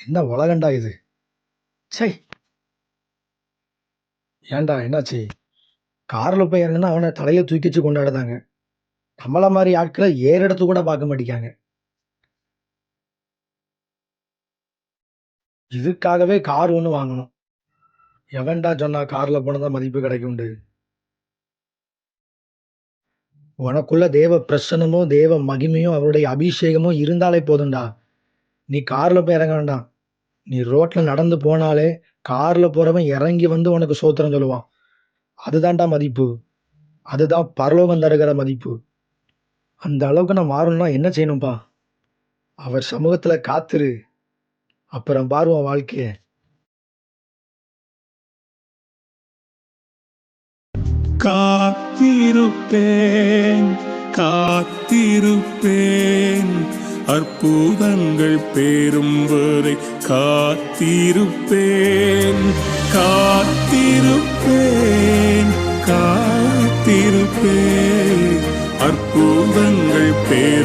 என்ன உலகண்டா இது? ச்சை! ஏன்டா என்னாச்சு? கார்ல போய் இறங்குனா அவன தலையில தூக்கி வச்சு கொண்டாடுதாங்க. நம்மள மாரி ஆட்கள ஏறெடுத்து கூட பார்க்க மாட்டிக்காங்க. இதுக்காகவே கார் ஒண்ணு வாங்கணும். எவன்டா சொன்னா கார்ல போனா தான் மதிப்பு கிடைக்கும்ண்டு? உனக்குள்ள தேவ பிரசன்னமும், தேவ மகிமையும், அவருடைய அபிஷேகமும் இருந்தாலே போதும்டா. நீ கார்ல போய் இறங்க வேண்டாம். நீ ரோட்ல நடந்து போனாலே, கார்ல போறவன் இறங்கி வந்து உனக்கு ஸ்தோத்திரம் சொல்லுவான். அதுதான்டா மதிப்பு. அதுதான் பரலோகம் தருகிற மதிப்பு. அந்த அளவுக்கு நான் மாறணும்னா என்ன செய்யணும்ப்பா? அவர் சமூகத்துல காத்துரு. அப்புறம் பாரு உன் வாழ்க்கைய. காத்திருப்பேன் காத்திருப்பேன் அற்புதங்கள் பெறும் வரை காத்திருப்பேன் காத்திருப்பேன் காத்திருப்பேன் அற்புதங்கள் பெறும்